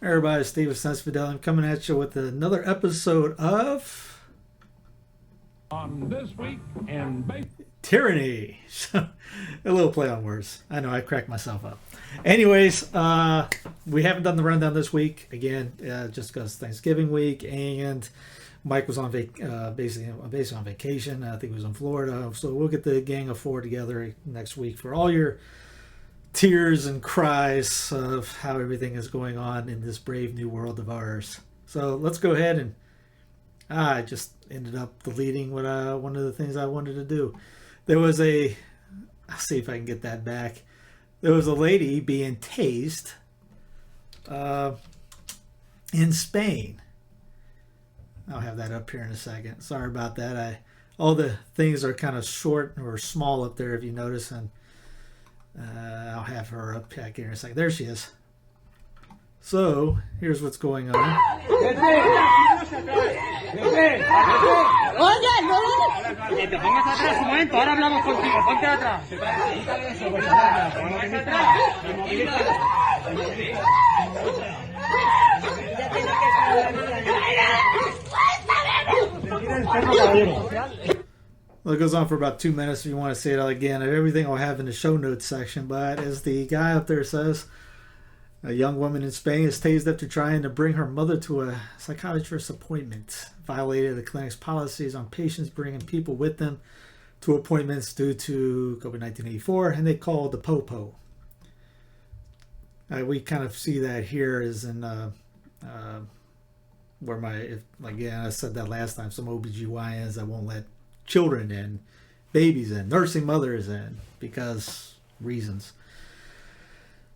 Everybody, Steve with Sense Fidelity. I'm coming at you with another episode of On this week in Tyranny. A little play on words. I know, I cracked myself up. Anyways, we haven't done the rundown this week. Again, just because Thanksgiving week and Mike was on basically on vacation. I think he was in Florida. So we'll get the gang of four together next week for all your tears and cries of how everything is going on in this brave new world of ours. So let's go ahead and I just ended up deleting what one of the things I wanted to do. There was I'll see if I can get that back. There was a lady being tased in Spain. I'll have that up here in a second. Sorry about that. All the things are kind of short or small up there if you notice, and I'll have her up back here in a second. There she is. So here's what's going on. Well, it goes on for about 2 minutes if you want to see it all again. Everything I'll have in the show notes section. But as the guy up there says, a young woman in Spain is tased after trying to bring her mother to a psychiatrist appointment. Violated the clinic's policies on patients bringing people with them to appointments due to COVID-19-84, and they called the Popo. We kind of see that here is in where I said that last time, some OBGYNs that won't let children in, babies in, nursing mothers in, because reasons.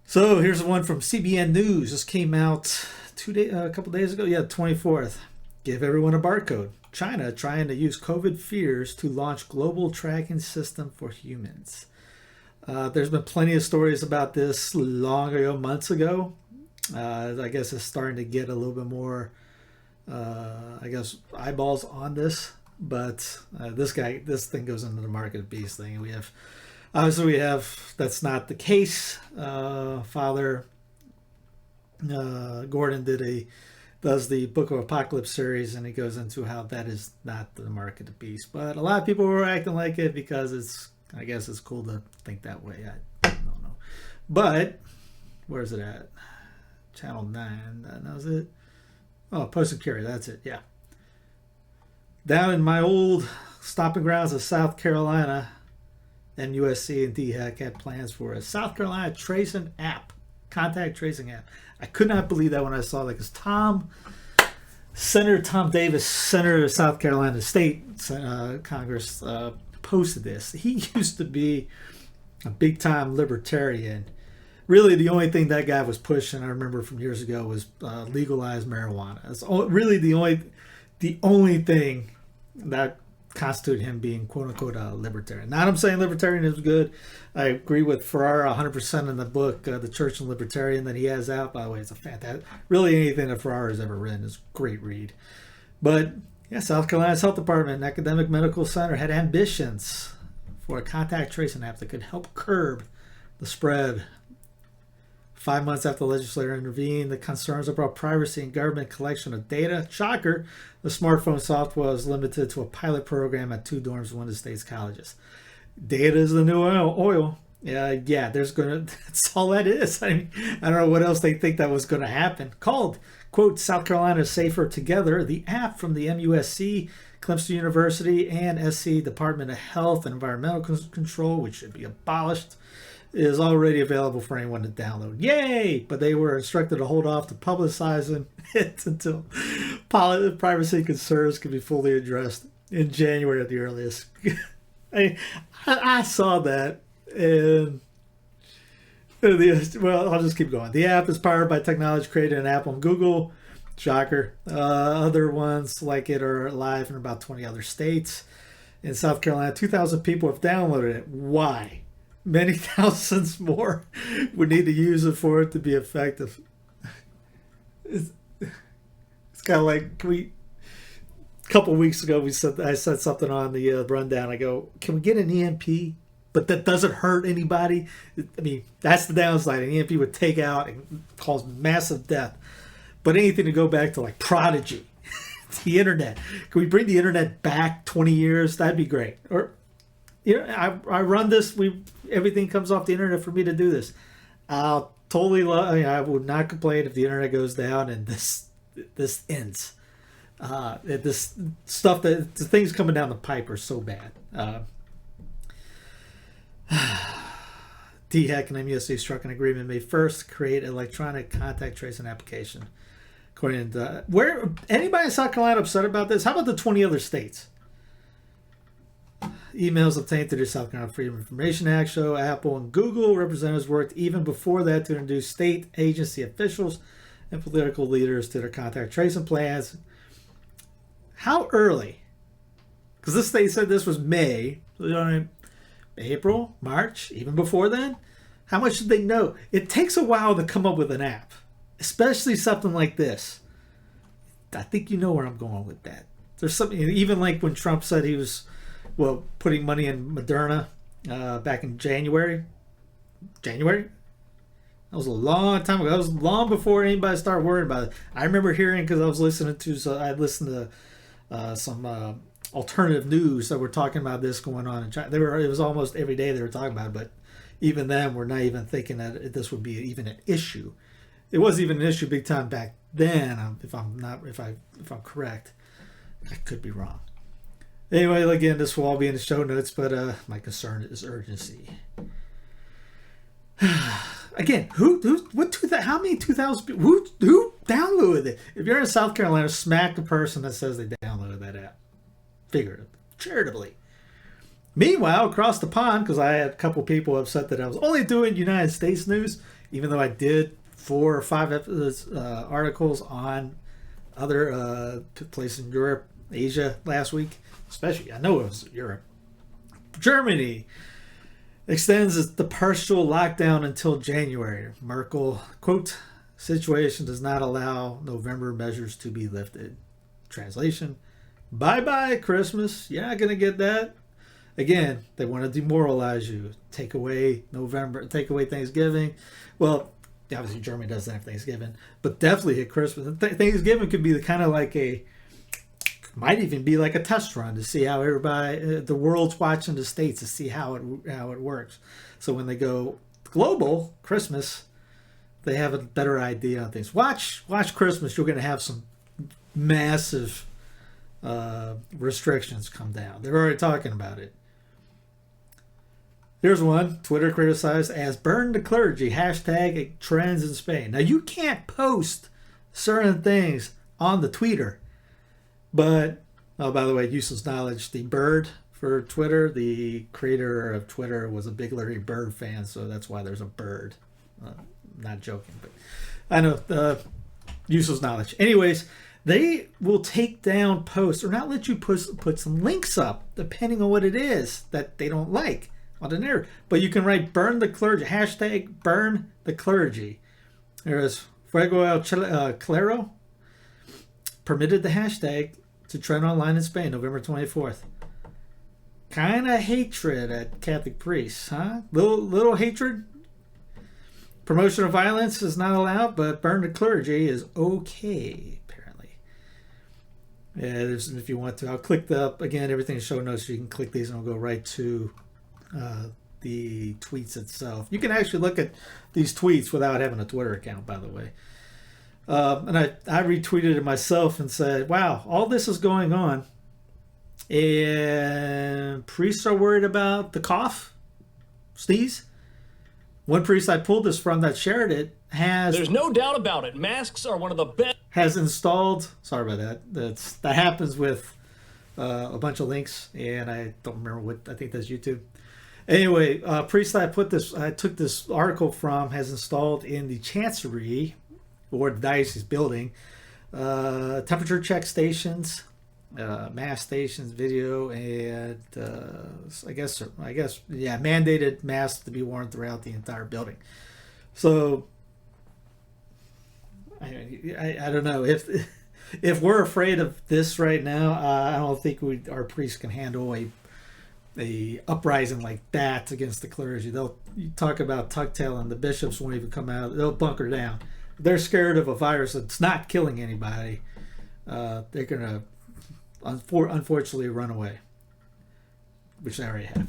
So here's one from CBN News. This came out a couple days ago. Yeah, 24th. Give everyone a barcode. China trying to use COVID fears to launch global tracking system for humans. There's been plenty of stories about this long ago, months ago. I guess it's starting to get a little bit more, eyeballs on this. But this thing goes into the market of beast thing. We have that's not the case. Father Gordon does the Book of Apocalypse series, and he goes into how that is not the market of beast. But a lot of people were acting like it because I guess it's cool to think that way. I don't know. But where's it at? Channel 9. That was it. Oh, Post and Carry. That's it. Yeah. Down in my old stomping grounds of South Carolina, NUSC and DHEC had plans for a South Carolina tracing app, contact tracing app. I could not believe that when I saw that, because Senator Tom Davis, Senator of South Carolina State Congress, posted this. He used to be a big-time libertarian. Really, the only thing that guy was pushing, I remember from years ago, was legalized marijuana. It's really the only thing that constituted him being quote-unquote a libertarian. Not I'm saying libertarian is good. I agree with Ferrara 100% in the book, The Church and Libertarian, that he has out. By the way, it's a fantastic, really anything that Ferrara has ever written is a great read. But yeah, South Carolina's Health Department and Academic Medical Center had ambitions for a contact tracing app that could help curb the spread. 5 months after the legislature intervened, the concerns about privacy and government collection of data. Shocker, the smartphone software was limited to a pilot program at 2 dorms in one of the state's colleges. Data is the new oil. That's all that is. I mean, I don't know what else they think that was going to happen. Called, quote, South Carolina Safer Together, the app from the MUSC, Clemson University, and SC Department of Health and Environmental Control, which should be abolished, is already available for anyone to download. Yay! But they were instructed to hold off to publicizing it until privacy concerns can be fully addressed in January at the earliest. I saw that, and I'll just keep going. The app is powered by technology created in Apple and Google. Shocker. Other ones like it are live in about 20 other states. In South Carolina, 2,000 people have downloaded it. Why? Many thousands more would need to use it for it to be effective. It's kind of like a couple of weeks ago I said something on the rundown. I go, can we get an EMP? But that doesn't hurt anybody. I mean, that's the downside. An EMP would take out and cause massive death. But anything to go back to like Prodigy, the internet. Can we bring the internet back 20 years? That'd be great. Or, I run this. Everything comes off the internet for me to do this. I'll totally love. I would not complain if the internet goes down and this ends. This stuff the things coming down the pipe are so bad. DHEC and MUSC struck an agreement May 1st to create electronic contact tracing application. According to where anybody in South Carolina upset about this? How about the 20 other states? Emails obtained through the South Carolina Freedom of Information Act show Apple and Google representatives worked even before that to introduce state agency officials and political leaders to their contact tracing plans. How early? Because this state said this was May. April, March, even before then? How much did they know? It takes a while to come up with an app, especially something like this. I think you know where I'm going with that. There's something, even like when Trump said he was, putting money in Moderna back in January. That was a long time ago. That was long before anybody started worrying about it. I remember hearing, because I was listening to, I listened to some alternative news that were talking about this going on in China. It was almost every day they were talking about it, but even then we're not even thinking that this would be even an issue. It wasn't even an issue big time back then. If I'm correct, I could be wrong. Anyway, again, this will all be in the show notes, but my concern is urgency. Again, how many 2,000 people, who downloaded it? If you're in South Carolina, smack the person that says they downloaded that app. Figuratively, charitably. Meanwhile, across the pond, because I had a couple people upset that I was only doing United States news, even though I did 4 or 5 articles on other places in Europe, Asia last week. Especially, I know it was Europe. Germany extends the partial lockdown until January. Merkel, quote, situation does not allow November measures to be lifted. Translation, bye-bye Christmas. You're not going to get that. Again, they want to demoralize you. Take away Thanksgiving. Well, obviously Germany doesn't have Thanksgiving, but definitely hit Christmas. Thanksgiving could be kind of like might even be like a test run to see how everybody, the world's watching the States to see how it works. So when they go global, Christmas, they have a better idea on things. Watch Christmas. You're going to have some massive restrictions come down. They're already talking about it. Here's one. Twitter criticized as burn the clergy. Hashtag trends in Spain. Now you can't post certain things on the Twitter. But, oh, by the way, useless knowledge, the bird for Twitter, the creator of Twitter was a big Larry Bird fan, so that's why there's a bird. Not joking, but I know, useless knowledge. Anyways, they will take down posts or not let you put some links up, depending on what it is that they don't like on the narrative. But you can write burn the clergy, hashtag burn the clergy. There's Fuego el Clero, permitted the hashtag to trend online in Spain, November 24th. Kind of hatred at Catholic priests, huh? Little hatred. Promotion of violence is not allowed, but burn the clergy is okay, apparently. Yeah, if you want to, I'll click again, everything in show notes. You can click these and I'll go right to the tweets itself. You can actually look at these tweets without having a Twitter account, by the way. And I retweeted it myself and said, wow, all this is going on. And priests are worried about the cough, sneeze. One priest I pulled this from that shared it there's no doubt about it. Masks are one of the best. Has installed, sorry about that. That happens with a bunch of links. And I don't remember I think that's YouTube. Anyway, priest I took this article from has installed in the chancery or the diocese building, temperature check stations, mass stations, video, and I guess mandated masks to be worn throughout the entire building. So I don't know if we're afraid of this right now. I don't think our priests can handle a uprising like that against the clergy. You talk about tuck tail, and the bishops won't even come out. They'll bunker down. they're scared of a virus that's not killing anybody, they're going to unfortunately run away, which they already have.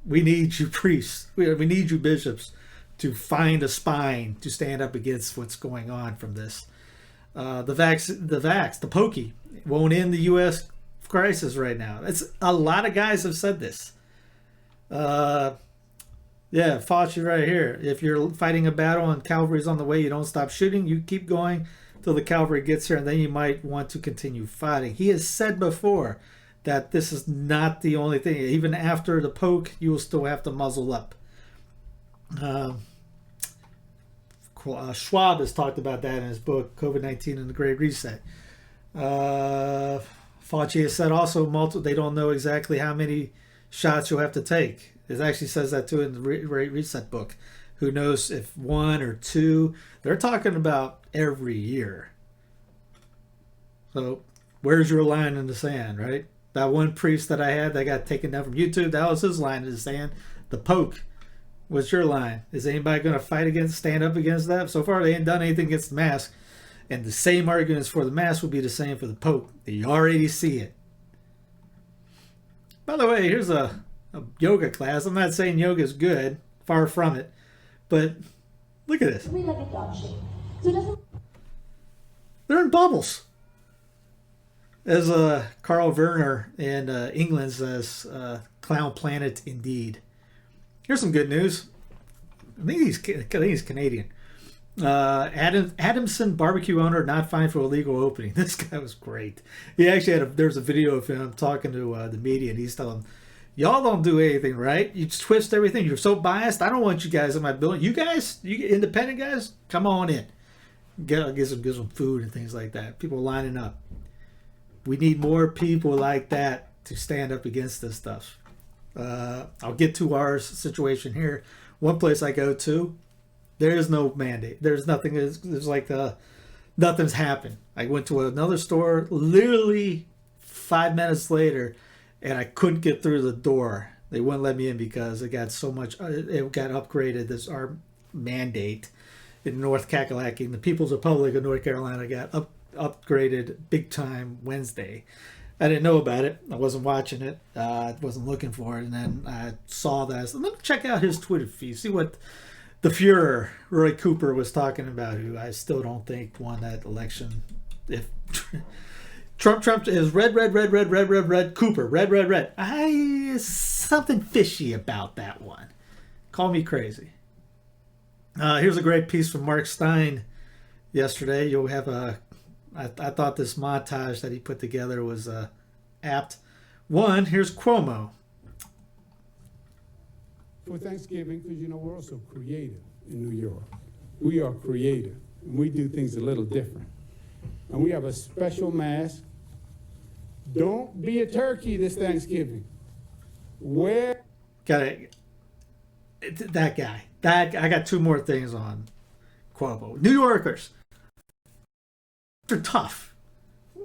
We need you priests, we need you bishops to find a spine to stand up against what's going on from this. The pokey won't end the U.S. crisis right now. It's a lot of guys have said this. Yeah, Fauci right here. If you're fighting a battle and cavalry's on the way, you don't stop shooting. You keep going till the cavalry gets here, and then you might want to continue fighting. He has said before that this is not the only thing. Even after the poke, you will still have to muzzle up. Schwab has talked about that in his book, COVID-19 and the Great Reset. Fauci has said also they don't know exactly how many shots you'll have to take. It actually says that too in the Great Reset book. Who knows if 1 or 2? They're talking about every year. So where's your line in the sand, right? That one priest that I had that got taken down from YouTube, that was his line in the sand. The poke. What's your line? Is anybody going to stand up against that? So far, they ain't done anything against the mask. And the same arguments for the mask will be the same for the Pope. You already see it. By the way, here's a yoga class. I'm not saying yoga is good. Far from it. But look at this. They're in bubbles. As Carl Werner in England says, clown planet indeed. Here's some good news. I think he's Canadian. Adamson barbecue owner not fined for illegal opening. This guy was great. He actually there's a video of him talking to the media, and he's telling them, y'all don't do anything right. You twist everything. You're so biased. I don't want you guys in my building. You guys, you independent guys, come on in. Give some food and things like that. People lining up. We need more people like that to stand up against this stuff. I'll get to our situation here. One place I go to, there is no mandate. There's nothing. There's like nothing's happened. I went to another store literally 5 minutes later, and I couldn't get through the door. They wouldn't let me in because it got so much. It got upgraded. This our mandate in North Kakalaki, the People's Republic of North Carolina, got upgraded big time Wednesday. I didn't know about it. I wasn't watching it. I wasn't looking for it. And then I saw that. I said, let me check out his Twitter feed. See what the Fuhrer, Roy Cooper, was talking about, who I still don't think won that election. If Trump is red, Cooper, red. Something fishy about that one. Call me crazy. Here's a great piece from Mark Stein yesterday. You'll have I thought this montage that he put together was apt. One, here's Cuomo. For Thanksgiving, because we're also creative in New York. We are creative, and we do things a little different. And we have a special mask. Don't be a turkey this Thanksgiving. That guy. I got 2 more things on Cuomo. New Yorkers. They're tough.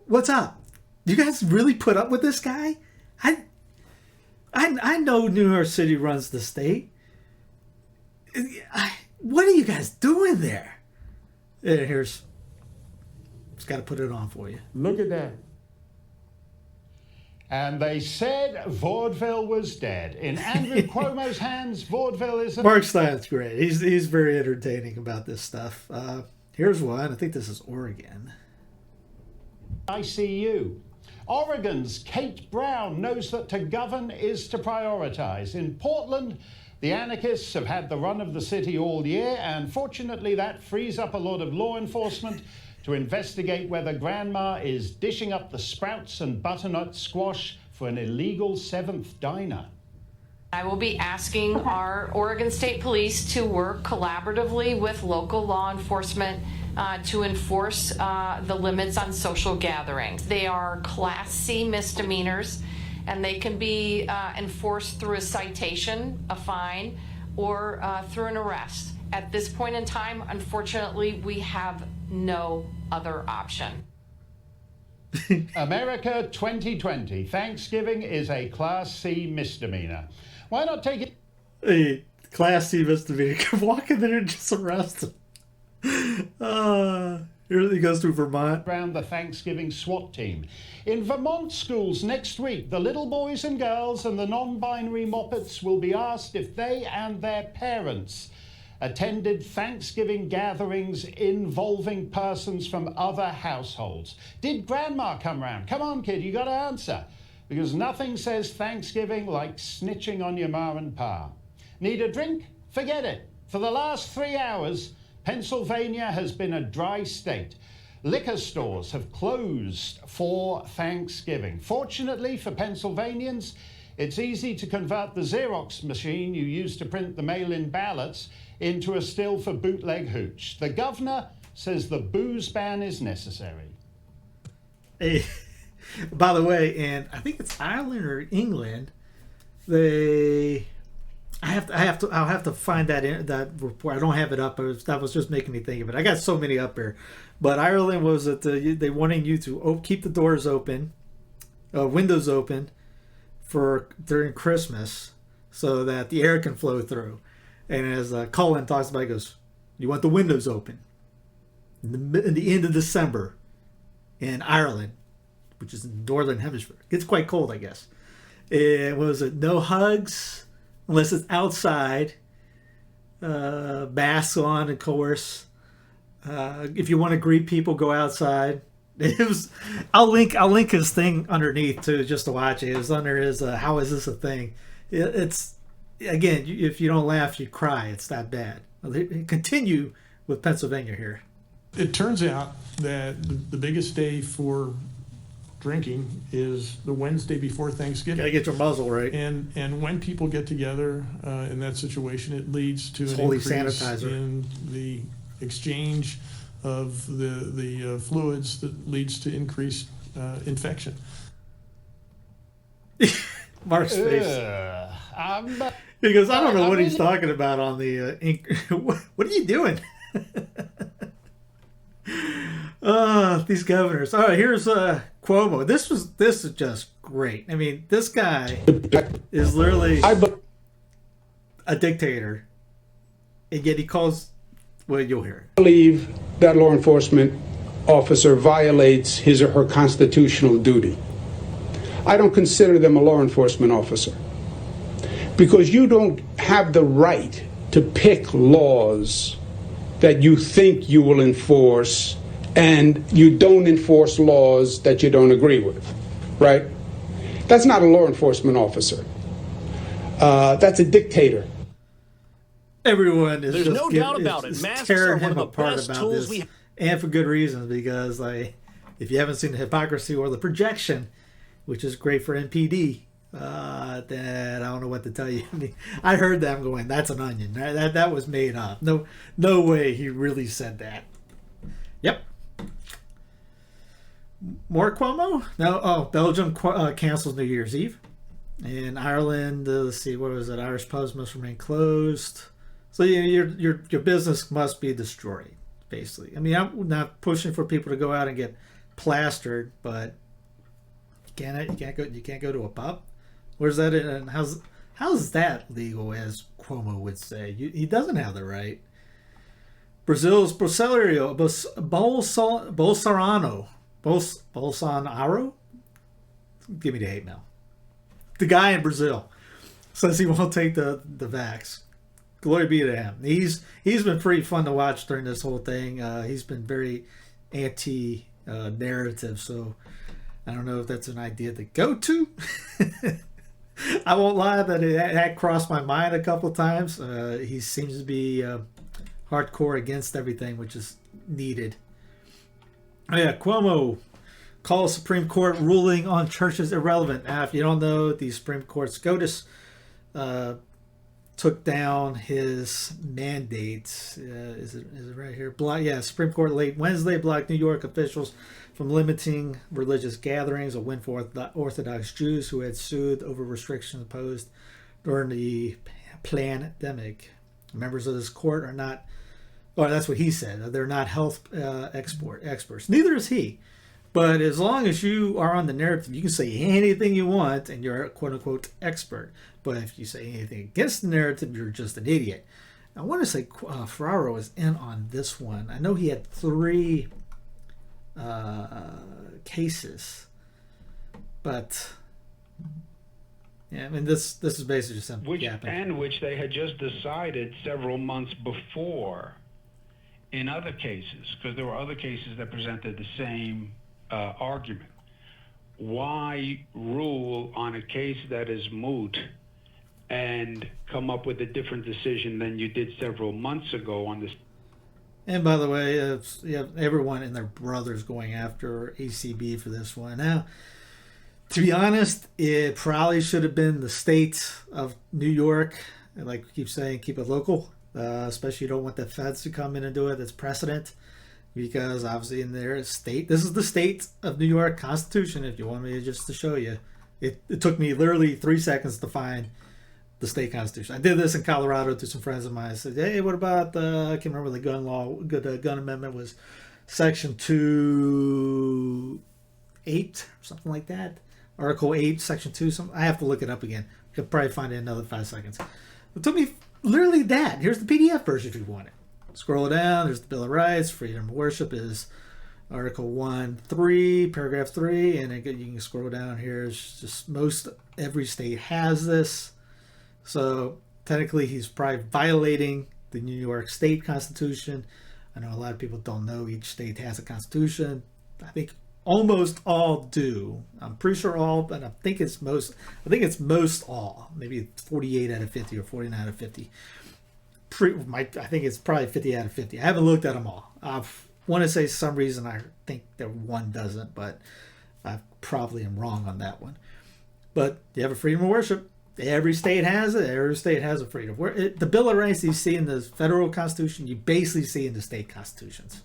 What's up? You guys really put up with this guy? I know New York City runs the state. What are you guys doing there? Just got to put it on for you. Look at that. And they said vaudeville was dead. In Andrew Cuomo's hands, vaudeville is... Mark Stein's great. He's very entertaining about this stuff. Here's one. I think this is Oregon. ICU. Oregon's Kate Brown knows that to govern is to prioritize. In Portland, the anarchists have had the run of the city all year, and fortunately that frees up a lot of law enforcement to investigate whether Grandma is dishing up the sprouts and butternut squash for an illegal 7th diner. I will be asking our Oregon State Police to work collaboratively with local law enforcement to enforce the limits on social gatherings. They are Class C misdemeanors, and they can be enforced through a citation, a fine, or through an arrest. At this point in time, unfortunately, we have no other option. America 2020. Thanksgiving is a Class C misdemeanor. Why not take it? A Class C misdemeanor. Walk in there and just arrest him. Here he goes to Vermont. Around the Thanksgiving SWAT team. In Vermont schools next week, the little boys and girls and the non-binary moppets will be asked if they and their parents attended Thanksgiving gatherings involving persons from other households. Did grandma come round? Come on, kid, you got to answer. Because nothing says Thanksgiving like snitching on your ma and pa. Need a drink? Forget it. For the last 3 hours, Pennsylvania has been a dry state. Liquor stores have closed for Thanksgiving. Fortunately for Pennsylvanians, it's easy to convert the Xerox machine you use to print the mail-in ballots into a still for bootleg hooch. The governor says the booze ban is necessary. Hey, by the way, and I think it's Ireland or England, I'll have to find that report. I don't have it up. That was just making me think of it. I got so many up here, but Ireland was that they wanting you to keep the doors open, windows open, for during Christmas, so that the air can flow through. And as Colin talks about, he goes, "You want the windows open in the end of December in Ireland, which is in the northern hemisphere. It gets quite cold, I guess. It was no hugs." Unless it's outside, masks on, of course. If you want to greet people, go outside. It was. I'll link his thing underneath too, just to watch it. It was under his. How is this a thing? It's again. If you don't laugh, you cry. It's that bad. Continue with Pennsylvania here. It turns out that the biggest day for drinking is the Wednesday before Thanksgiving. Gotta get your muzzle right. And when people get together in that situation, it leads to an holy increase sanitizer in the exchange of the fluids that leads to increased infection. Mark's face. He goes, I don't know what he's talking about on the ink. What are you doing? These governors. All right, here's Cuomo. This is just great. I mean, this guy is literally a dictator, and yet he calls. Well, you'll hear it. I believe that law enforcement officer violates his or her constitutional duty. I don't consider them a law enforcement officer because you don't have the right to pick laws that you think you will enforce, and you don't enforce laws that you don't agree with, right? That's not a law enforcement officer. That's a dictator. Everyone is There's just no doubt about it. Masks are tearing one him of the apart best about tools this, we and for good reason, because if you haven't seen the hypocrisy or the projection, which is great for NPD, then I don't know what to tell you. I mean, I heard them going, "That's an onion." That was made up. No way he really said that. Yep. More Cuomo? No. Oh, Belgium cancels New Year's Eve. In Ireland, let's see, what was it? Irish pubs must remain closed. So your business must be destroyed, basically. I mean, I'm not pushing for people to go out and get plastered, but you can't go to a pub. Where's that in? And how's that legal, as Cuomo would say? He doesn't have the right. Brazil's Bolsonaro. Give me the hate mail. The guy in Brazil says he won't take the vax. Glory be to him. He's been pretty fun to watch during this whole thing. He's been very anti-narrative, so I don't know if that's an idea to go to. I won't lie that it had crossed my mind a couple of times. He seems to be hardcore against everything, which is needed. Oh yeah, Cuomo calls Supreme Court ruling on churches irrelevant. Now, if you don't know, the Supreme Court SCOTUS took down his mandates. Is it right here? Supreme Court late Wednesday blocked New York officials from limiting religious gatherings, a win for Orthodox Jews who had sued over restrictions imposed during the pandemic. Members of this court are not, or that's what he said, they're not health experts. Neither is he. But as long as you are on the narrative, you can say anything you want and you're a quote-unquote expert. But if you say anything against the narrative, you're just an idiot. I want to say Ferraro was in on this one. I know he had 3 cases, but yeah, I mean this is basically just something which they had just decided several months before in other cases, because there were other cases that presented the same argument. Why rule on a case that is moot and come up with a different decision than you did several months ago on this? And by the way, you have everyone and their brothers going after ACB for this one. Now, to be honest, it probably should have been the state of New York. And like we keep saying, keep it local. Especially you don't want the feds to come in and do it. That's precedent. Because obviously in their state, this is the state of New York Constitution. If you want me to show you, it took me literally 3 seconds to find the state constitution. I did this in Colorado to some friends of mine. I said, hey, what about the, I can't remember the gun law, the gun amendment was section 2(8), something like that. Article 8, section 2, something. I have to look it up again. I could probably find it in another 5 seconds. It took me literally that. Here's the PDF version if you want it. Scroll down, there's the Bill of Rights. Freedom of worship is Article 1(3), paragraph 3, and again, you can scroll down here. It's just every state has this. So technically he's probably violating the New York State Constitution. I know a lot of people don't know each state has a constitution. I think almost all do. I'm pretty sure all, but I think it's most all. Maybe 48 out of 50 or 49 out of 50. I think it's probably 50 out of 50. I haven't looked at them all. I want to say some reason I think that one doesn't, but I probably am wrong on that one. But you have a freedom of worship. Every state has it. Every state has a freedom. The Bill of Rights you see in the federal constitution, you basically see in the state constitutions.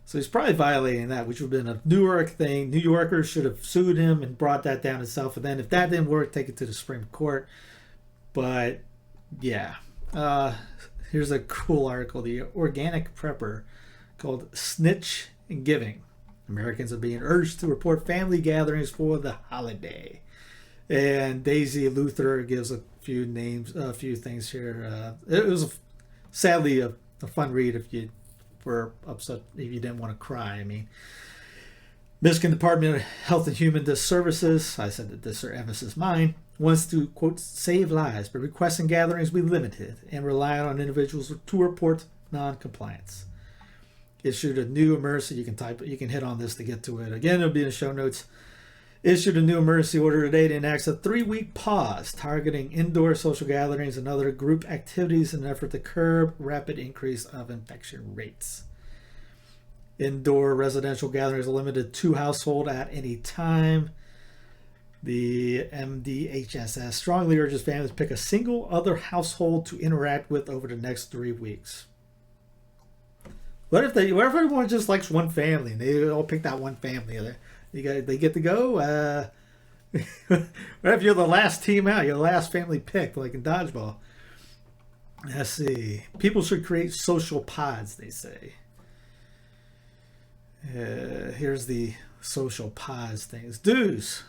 So he's probably violating that, which would have been a New York thing. New Yorkers should have sued him and brought that down itself. And then if that didn't work, take it to the Supreme Court. But yeah, here's a cool article. The Organic Prepper called Snitch and Giving. Americans are being urged to report family gatherings for the holiday. And Daisy Luther gives a few things here. It was sadly a fun read if you were upset, if you didn't want to cry. I mean, Michigan Department of Health and Human Services, I said that this is emphasis mine, wants to, quote, save lives, but requesting gatherings be limited and rely on individuals to report non-compliance. Issued a new emergency, you can hit on this to get to it. Again, it'll be in the show notes. Issued a new emergency order today to enact a 3-week pause targeting indoor social gatherings and other group activities in an effort to curb rapid increase of infection rates. Indoor residential gatherings are limited to 2 households at any time. The MDHSS strongly urges families to pick a single other household to interact with over the next 3 weeks. What if everyone just likes one family and they all pick that one family? They get to go. What if you're the last team out? You're the last family picked, like in dodgeball. Let's see. People should create social pods, they say. Here's the social pods things. Dues.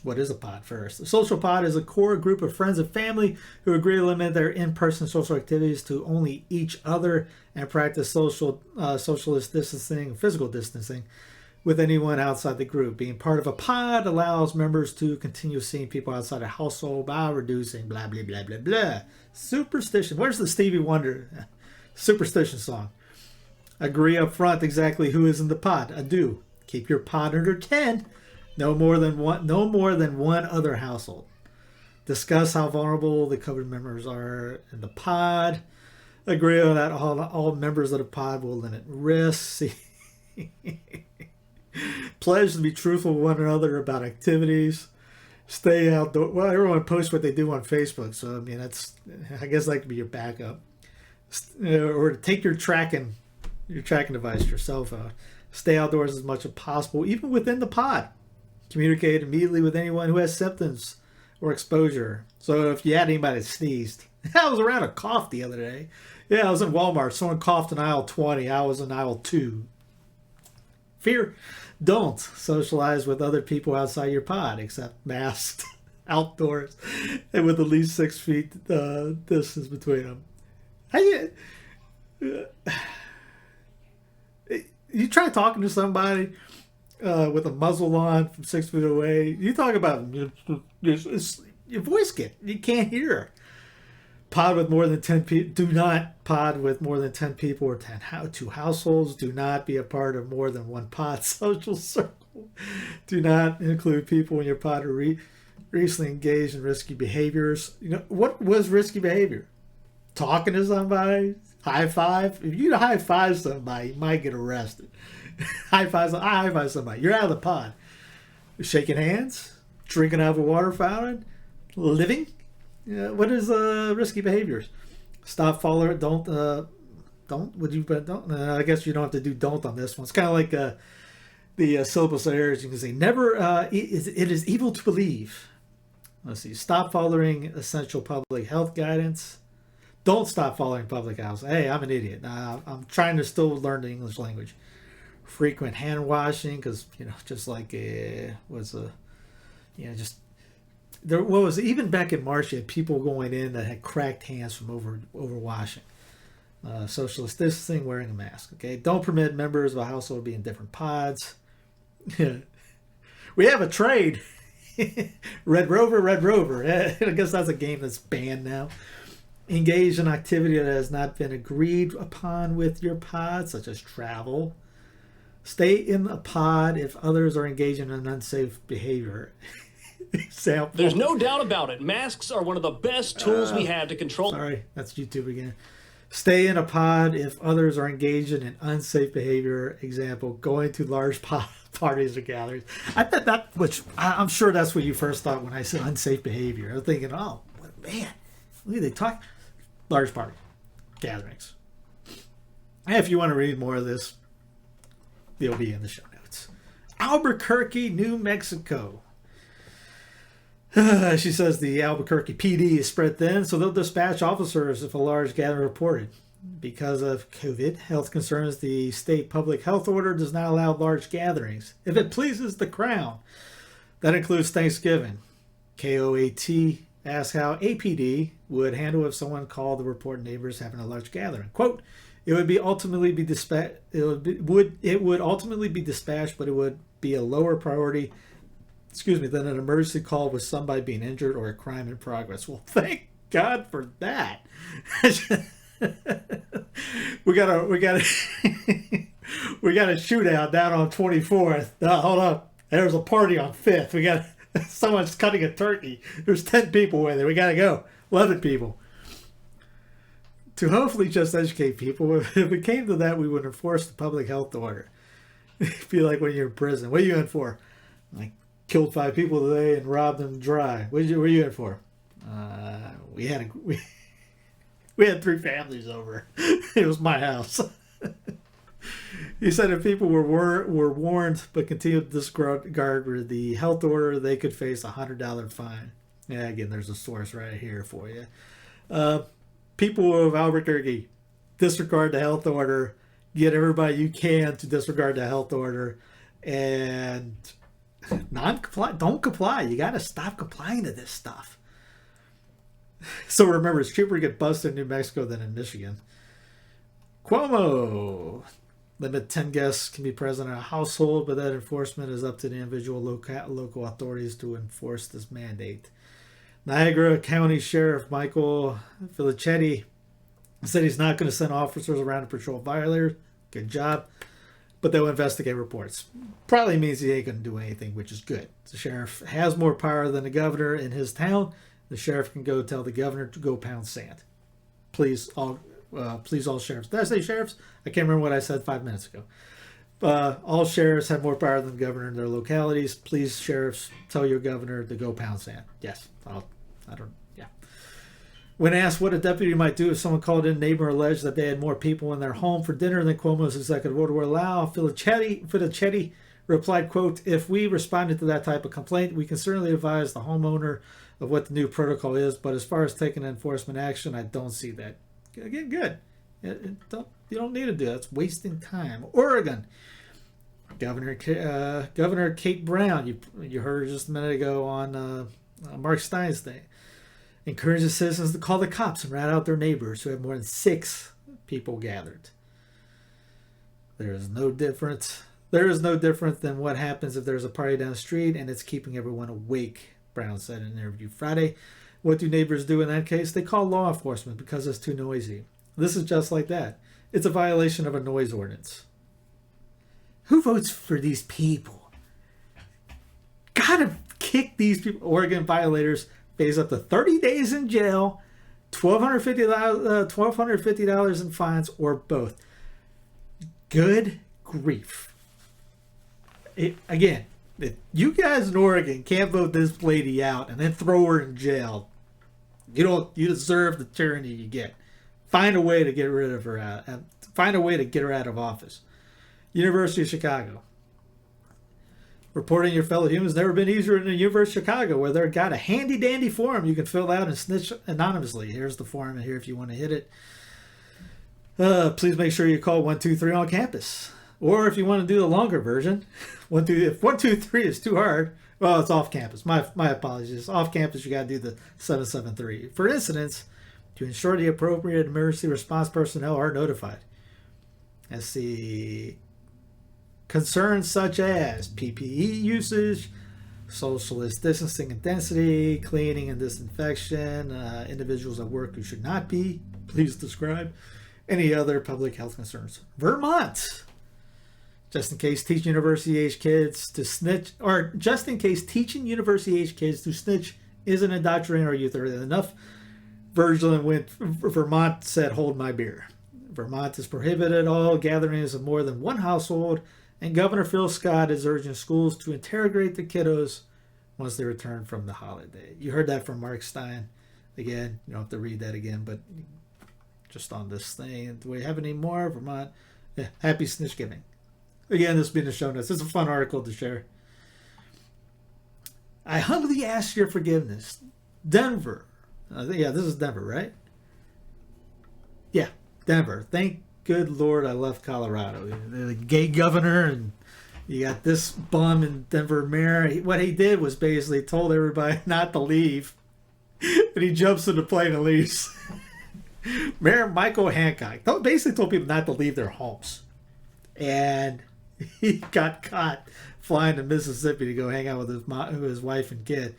What is a pod first? A social pod is a core group of friends and family who agree to limit their in-person social activities to only each other and practice socialist distancing, physical distancing, with anyone outside the group. Being part of a pod allows members to continue seeing people outside a household by reducing blah, blah, blah, blah, blah. Superstition. Where's the Stevie Wonder superstition song? Agree up front exactly who is in the pod. A do. Keep your pod under 10. No more than one other household. Discuss how vulnerable the COVID members are in the pod. Agree on that all members of the pod will limit risks. Pledge to be truthful with one another about activities. Stay outdoor. Well, everyone posts what they do on Facebook, so I mean I guess that could be your backup. Or take your tracking device, your cell phone. Stay outdoors as much as possible, even within the pod. Communicate immediately with anyone who has symptoms or exposure. So if you had anybody that sneezed, I was around a cough the other day. Yeah, I was in Walmart. Someone coughed in aisle 20. I was in aisle 2. Fear. Don't socialize with other people outside your pod, except masked outdoors and with at least 6 feet distance between them. You try talking to somebody with a muzzle on from 6 feet away. You talk about your voice you can't hear. Pod with more than 10 people. Do not pod with more than 10 people or 2 households. Do not be a part of more than one pod social circle. Do not include people in your pod who recently engaged in risky behaviors. You know what was risky behavior? Talking to somebody, high five. If you high five somebody, you might get arrested. I high five somebody. You're out of the pod. Shaking hands, drinking out of a water fountain, living. What is risky behaviors? Stop, follow, don't. Would you? Don't. I guess you don't have to do don't on this one. It's kind of like the syllabus errors. You can say never. It is evil to believe. Let's see. Stop following essential public health guidance. Don't stop following public health. Hey, I'm an idiot. I'm trying to still learn the English language. Frequent hand washing, because just like just. There was even back in March, you had people going in that had cracked hands from overwashing. Socialist distancing, wearing a mask. Okay, don't permit members of a household to be in different pods. We have a trade. Red Rover. I guess that's a game that's banned now. Engage in activity that has not been agreed upon with your pod, such as travel. Stay in a pod if others are engaging in unsafe behavior. Example. There's no doubt about it. Masks are one of the best tools we have to control. Sorry, that's YouTube again. Stay in a pod if others are engaging in unsafe behavior. Example, going to large parties or gatherings. I bet I'm sure that's what you first thought when I said unsafe behavior. I was thinking, oh, man, look at they talk. Large party gatherings. And if you want to read more of this, they'll be in the show notes. Albuquerque, New Mexico. She says the Albuquerque PD is spread thin, so they'll dispatch officers if a large gathering reported. Because of COVID health concerns, the state public health order does not allow large gatherings if it pleases the Crown. That includes Thanksgiving. KOAT asked how APD would handle if someone called to report neighbors having a large gathering. Quote, it would ultimately be dispatched, but it would be a lower priority than an emergency call with somebody being injured or a crime in progress. Well, thank God for that. we got a shootout down on 24th. Hold up. There's a party on 5th. We got someone's cutting a turkey. There's 10 people with it. We got to go. 11 people. To hopefully just educate people, if it came to that, we would enforce the public health order. It'd be like when you're in prison. What are you in for? Like, killed 5 people today and robbed them dry. What were you in for? We had 3 families over. It was my house. He said if people were warned but continued to disregard the health order, they could face a $100 fine. Yeah, again, there's a source right here for you. People of Albuquerque, disregard the health order. Get everybody you can to disregard the health order, and don't comply. You got to stop complying to this stuff. So remember, it's cheaper to get busted in New Mexico than in Michigan. Cuomo. Limit 10 guests can be present in a household, but that enforcement is up to the individual local authorities to enforce this mandate. Niagara County Sheriff Michael Filichetti said he's not going to send officers around to patrol violators. Good job. But they'll investigate reports. Probably means he ain't going to do anything, which is good. The sheriff has more power than the governor in his town. The sheriff can go tell the governor to go pound sand. Please, all sheriffs. Did I say sheriffs? I can't remember what I said 5 minutes ago. All sheriffs have more power than the governor in their localities. Please, sheriffs, tell your governor to go pound sand. Yes, yeah. When asked what a deputy might do if someone called in, neighbor alleged that they had more people in their home for dinner than Cuomo's executive order would allow, Filichetti replied, quote, if we responded to that type of complaint, we can certainly advise the homeowner of what the new protocol is, but as far as taking enforcement action, I don't see that. Again, good. You don't need to do that. It's wasting time. Oregon. Governor Kate Brown, you heard her just a minute ago on Mark Stein's thing. encourages citizens to call the cops and rat out their neighbors who have more than 6 people gathered. There is no difference. There is no difference than what happens if there's a party down the street and it's keeping everyone awake, Brown said in an interview Friday. What do neighbors do in that case? They call law enforcement because it's too noisy. This is just like that. It's a violation of a noise ordinance. Who votes for these people? Gotta kick these people. Oregon violators face up to 30 days in jail, $1,250 in fines, or both. Good grief. Again, if you guys in Oregon can't vote this lady out and then throw her in jail, you deserve the tyranny you get. Find a way to get rid of her find a way to get her out of office. University of Chicago. Reporting your fellow humans never been easier than the University of Chicago, where they've got a handy dandy form you can fill out and snitch anonymously. Here's the form in here if you want to hit it. Please make sure you call 123 on campus. Or if you want to do the longer version, if 123 is too hard, well, it's off campus. My apologies. Off campus, you got to do the 773. For incidents, to ensure the appropriate emergency response personnel are notified. Let's see. Concerns such as PPE usage, social distancing and density, cleaning and disinfection, individuals at work who should not be, please describe, any other public health concerns. Vermont. Just in case teaching university-age kids to snitch, or just in case teaching university-age kids to snitch isn't indoctrinating our youth enough, Vermont said, hold my beer. Vermont has prohibited all gatherings of more than one household, and Governor Phil Scott is urging schools to interrogate the kiddos once they return from the holiday. You heard that from Mark Stein. Again, you don't have to read that again, but just on this thing. Do we have any more? Vermont. Yeah, happy Snitchgiving. Again, this has been the show notes. It's a fun article to share. I humbly ask your forgiveness. Denver. Yeah, this is Denver, right? Yeah, Denver. Thank good Lord I left Colorado. The gay governor, and you got this bum in Denver mayor. What he did was basically told everybody not to leave. And he jumps in the plane and leaves. Mayor Michael Hancock basically told people not to leave their homes. And he got caught flying to Mississippi to go hang out with his wife and kid.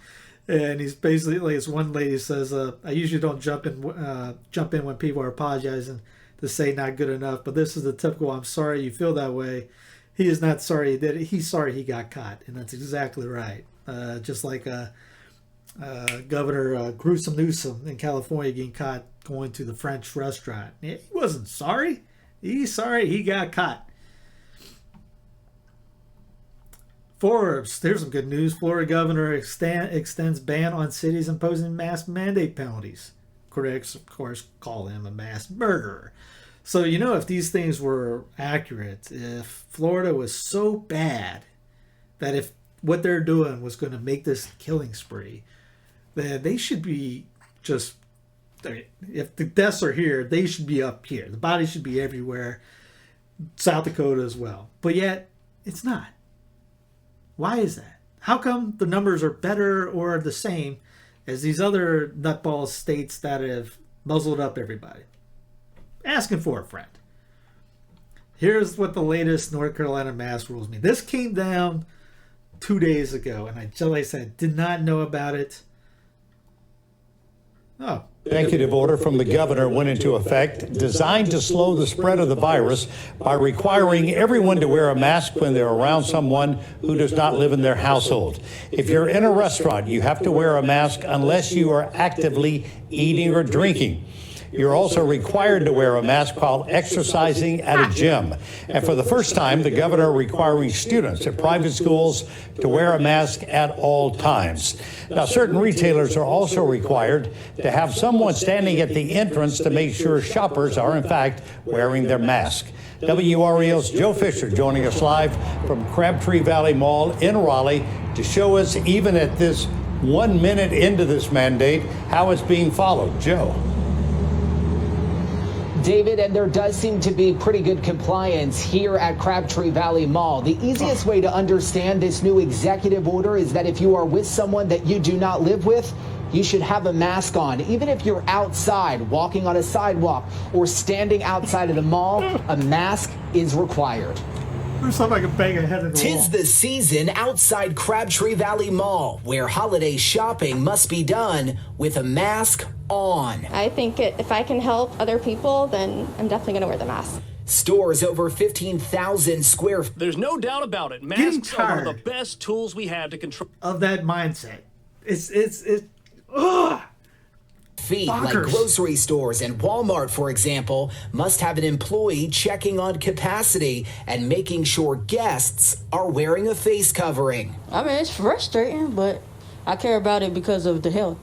And he's basically, like this one lady says, I usually don't jump in when people are apologizing to say not good enough, but this is the typical, I'm sorry you feel that way. He is not sorry he did it. He's sorry he got caught. And that's exactly right. Just like Governor Gruesome Newsom in California getting caught going to the French restaurant. He wasn't sorry. He's sorry he got caught. Forbes, there's some good news. Florida governor extends ban on cities imposing mask mandate penalties. Critics, of course, call him a mass murderer. So, if these things were accurate, if Florida was so bad that if what they're doing was going to make this killing spree, then they should be just, if the deaths are here, they should be up here. The bodies should be everywhere. South Dakota as well. But yet, it's not. Why is that? How come the numbers are better or the same as these other nutball states that have muzzled up everybody? Asking for a friend. Here's what the latest North Carolina mask rules mean. This came down 2 days ago, and I said, did not know about it. Oh. Executive order from the governor went into effect, designed to slow the spread of the virus by requiring everyone to wear a mask when they're around someone who does not live in their household. If you're in a restaurant, you have to wear a mask unless you are actively eating or drinking. You're also required to wear a mask while exercising at a gym. And for the first time, the governor requiring students at private schools to wear a mask at all times. Now, certain retailers are also required to have someone standing at the entrance to make sure shoppers are, in fact, wearing their mask. WREL's Joe Fisher joining us live from Crabtree Valley Mall in Raleigh to show us, even at this 1 minute into this mandate, how it's being followed. Joe. David, and there does seem to be pretty good compliance here at Crabtree Valley Mall. The easiest way to understand this new executive order is that if you are with someone that you do not live with, you should have a mask on. Even if you're outside, walking on a sidewalk, or standing outside of the mall, a mask is required. There's something I can bang a head in the wall. Tis the season outside Crabtree Valley Mall, where holiday shopping must be done with a mask on. I think if I can help other people, then I'm definitely going to wear the mask. Stores over 15,000 square feet. There's no doubt about it. Getting Masks are one of tired the best tools we have to control of that mindset. Ugh. Feet, Bonkers. like grocery stores and Walmart, for example, must have an employee checking on capacity and making sure guests are wearing a face covering. I mean, it's frustrating, but I care about it because of the health.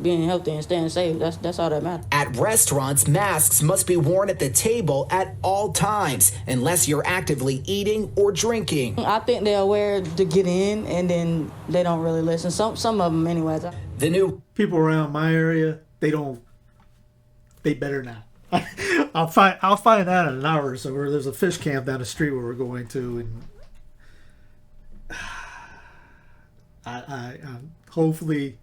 Being healthy and staying safe, that's all that matters. At restaurants, masks must be worn at the table at all times, unless you're actively eating or drinking. I think they'll wear to get in, and then they don't really listen. Some of them, anyways. The new people around my area, they better not. I'll find out in an hour or so. Where there's a fish camp down the street where we're going to, and I hopefully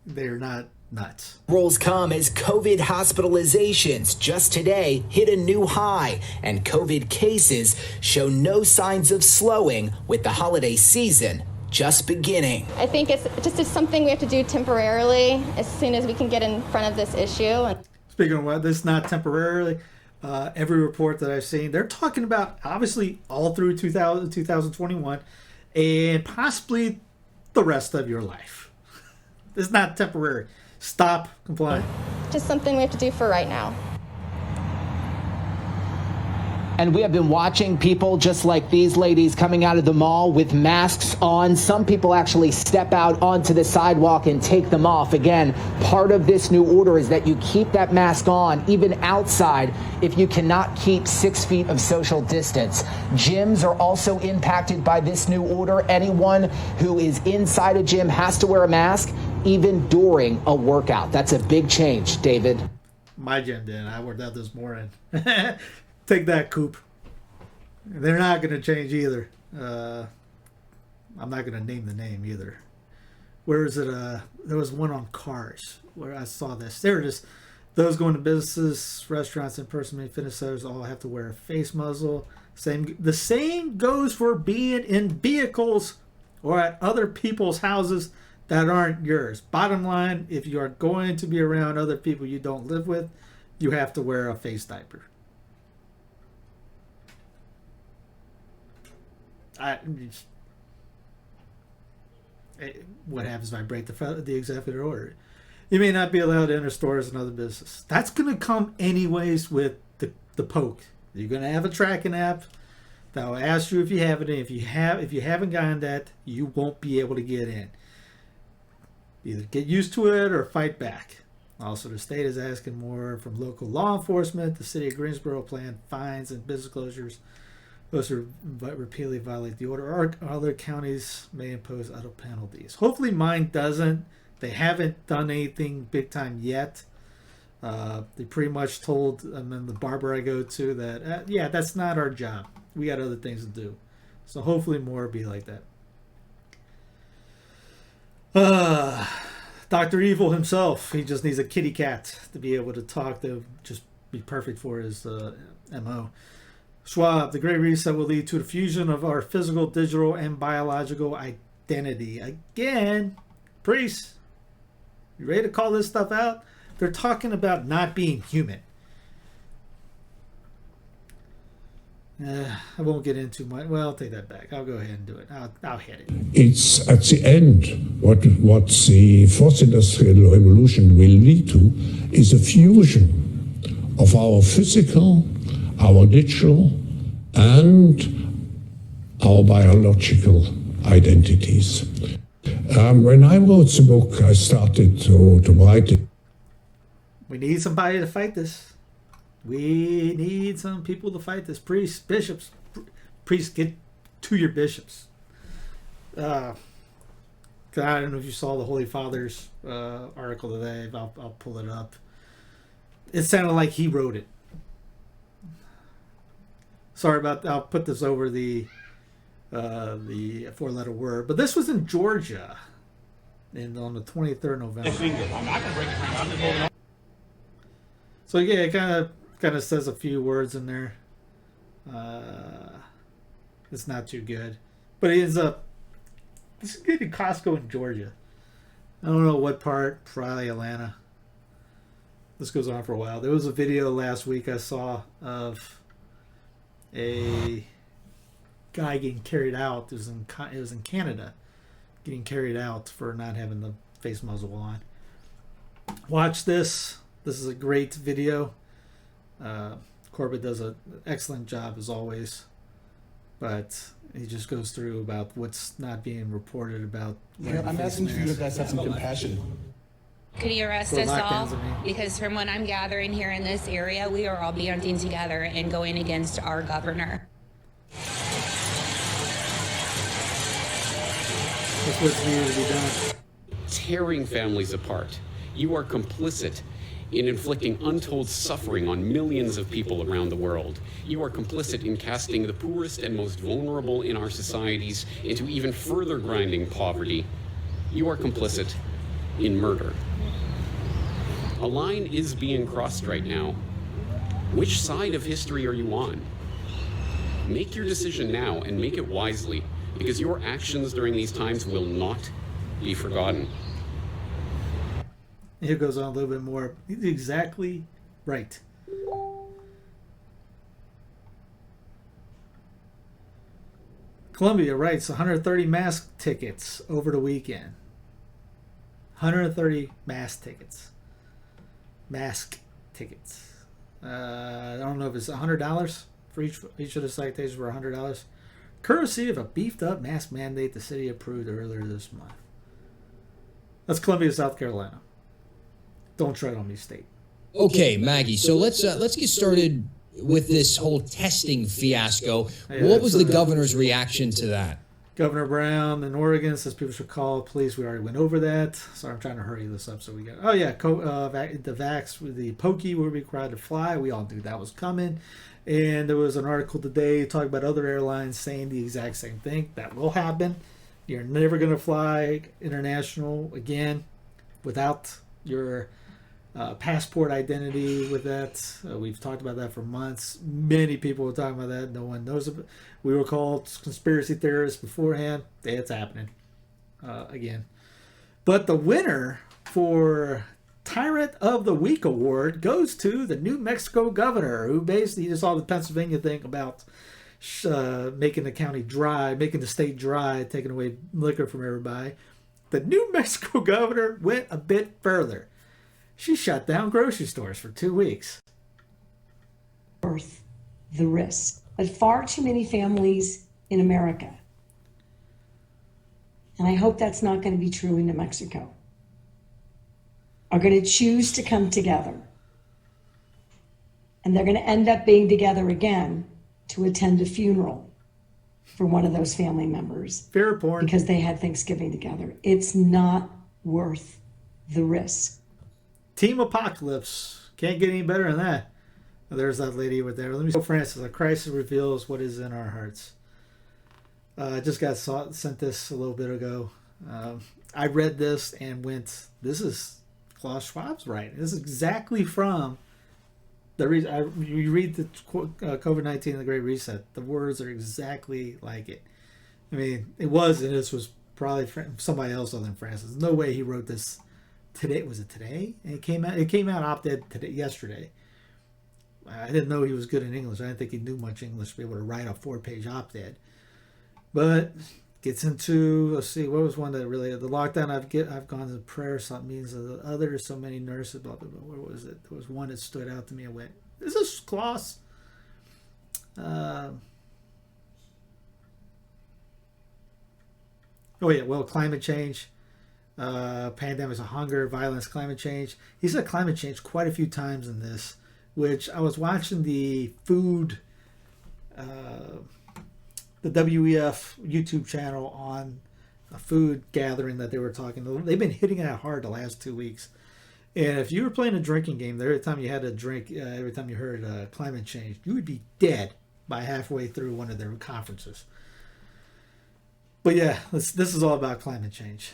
they're not nuts. rules come as COVID hospitalizations just today hit a new high, and COVID cases show no signs of slowing, with the holiday season just beginning. I think it's just something we have to do temporarily as soon as we can get in front of this issue. Speaking of what, this is not temporarily. Every report that I've seen, they're talking about obviously all through 2021 and possibly the rest of your life. It's not temporary. Stop complying. Just something we have to do for right now. And we have been watching people just like these ladies coming out of the mall with masks on. Some people actually step out onto the sidewalk and take them off. Again, part of this new order is that you keep that mask on even outside if you cannot keep 6 feet of social distance. Gyms are also impacted by this new order. Anyone who is inside a gym has to wear a mask, even during a workout. That's a big change, David. My gym did. I worked out this morning. Take that, Coop. They're not going to change either. I'm not going to name the name either. Where is it? There was one on cars where I saw this. There it is. Those going to businesses, restaurants, in-person fitness centers all have to wear a face muzzle. The same goes for being in vehicles or at other people's houses that aren't yours. Bottom line, if you are going to be around other people you don't live with, you have to wear a face diaper. What happens if I break the executive order? You may not be allowed to enter stores and other business. That's going to come anyways with the poke. You're going to have a tracking app that will ask you if you have it. And if you haven't gotten that, you won't be able to get in. Either get used to it or fight back. Also, the state is asking more from local law enforcement. The city of Greensboro planned fines and business closures. Those who repeatedly violate the order, or other counties may impose other penalties. Hopefully mine doesn't. They haven't done anything big time yet. They pretty much told the barber I go to that, yeah, that's not our job. We got other things to do. So hopefully more will be like that. Dr. Evil himself, he just needs a kitty cat to be able to talk, to just be perfect for his MO. Schwab, the Great Reset will lead to the fusion of our physical, digital, and biological identity. Again, priests, you ready to call this stuff out? They're talking about not being human. I won't get into well, I'll take that back. I'll go ahead and do it. I'll hit it. It's at the end, what the fourth industrial revolution will lead to is a fusion of our physical, our digital, and our biological identities. When I wrote the book, I started to write it. We need somebody to fight this. We need some people to fight this. Priests, bishops, priests, get to your bishops. I don't know if you saw the Holy Father's article today. I'll pull it up. It sounded like he wrote it. Sorry about that. I'll put this over the 4-letter word. But this was in Georgia, and on the 23rd of November. So yeah, it kind of says a few words in there. It's not too good, but it ends up. This is good in Costco in Georgia. I don't know what part, probably Atlanta. This goes on for a while. There was a video last week I saw of a guy getting carried out. It was in Canada, getting carried out for not having the face muzzle on. Watch this. This is a great video. Corbett does an excellent job as always, but he just goes through about what's not being reported about. I'm asking for you guys to have some compassion. Could he arrest us all? Because from what I'm gathering here in this area, we are all banding together and going against our governor. That's what's needed to be done. Tearing families apart. You are complicit in inflicting untold suffering on millions of people around the world. You are complicit in casting the poorest and most vulnerable in our societies into even further grinding poverty. You are complicit in murder. A line is being crossed right now. Which side of history are you on? Make your decision now and make it wisely, because your actions during these times will not be forgotten. Here goes on a little bit more. He's exactly right. Columbia writes 130 mask tickets over the weekend. 130 mask tickets. Mask tickets. I don't know if it's $100 for each of the citations were $100. Courtesy of a beefed up mask mandate the city approved earlier this month. That's Columbia, South Carolina. Don't tread on me, state. Okay, Maggie. So let's get started with this whole testing fiasco. Yeah, what was the governor's reaction to that? Governor Brown in Oregon says people should call police. We already went over that. Sorry, I'm trying to hurry this up so we got. Oh yeah, the pokey will be required to fly. We all knew that was coming. And there was an article today talking about other airlines saying the exact same thing. That will happen. You're never going to fly international again without your passport identity with that. We've talked about that for months. Many people were talking about that. No one knows about it. We were called conspiracy theorists beforehand. It's happening again. But the winner for Tyrant of the Week award goes to the New Mexico governor, who basically just saw the Pennsylvania thing about making the county dry, making the state dry, taking away liquor from everybody. The New Mexico governor went a bit further. She shut down grocery stores for 2 weeks. Worth the risk. But far too many families in America, and I hope that's not going to be true in New Mexico, are going to choose to come together. And they're going to end up being together again to attend a funeral for one of those family members. Fair point. Because they had Thanksgiving together. It's not worth the risk. Team Apocalypse. Can't get any better than that. There's that lady over there. Let me see. Francis, a crisis reveals what is in our hearts. I just got sent this a little bit ago. I read this and went, this is Klaus Schwab's writing. This is exactly from the reason. You read the COVID-19 and the Great Reset. The words are exactly like it. I mean, it was, and this was probably somebody else other than Francis. No way he wrote this today. Was it today? And it came out op-ed today, yesterday. I didn't know he was good in English. I didn't think he knew much English to be able to write a 4-page op-ed. But gets into, let's see, what was one that really, the lockdown, I've gone to prayer, something means the other, so many nurses, blah, blah, blah. Where was it? There was one that stood out to me and went, is this Klaus? Oh yeah, well, climate change, pandemics of hunger, violence, climate change. He said climate change quite a few times in this, which I was watching the food, the WEF YouTube channel on a food gathering that they were talking. They've been hitting it out hard the last 2 weeks. And if you were playing a drinking game, every time you had a drink, every time you heard climate change, you would be dead by halfway through one of their conferences. But yeah, this is all about climate change.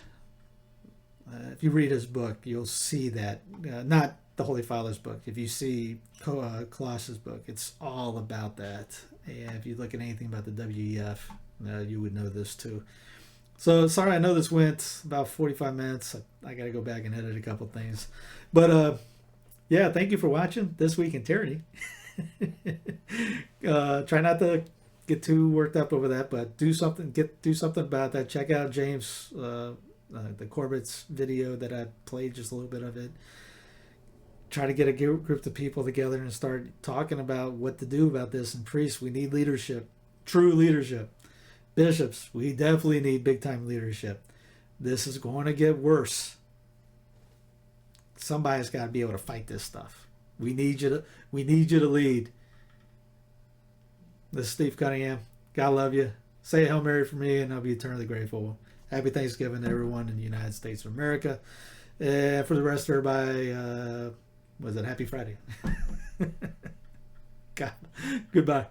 If you read his book, you'll see that. Not the Holy Father's book. If you see Colossus' book, it's all about that. And if you look at anything about the WEF, you would know this too. So sorry, I know this went about 45 minutes. I got to go back and edit a couple things. But yeah, thank you for watching This Week in Tyranny. Try not to get too worked up over that, but do something about that. Check out James the Corbett's video that I played just a little bit of it. Try to get a group of people together and start talking about what to do about this. And priests, we need leadership, true leadership. Bishops, we definitely need big time leadership. This is going to get worse. Somebody's got to be able to fight this stuff. We need you to lead. This is Steve Cunningham. God love you. Say a Hail Mary for me, and I'll be eternally grateful. Happy Thanksgiving to everyone in the United States of America. And for the rest of everybody, was it Happy Friday? God, goodbye.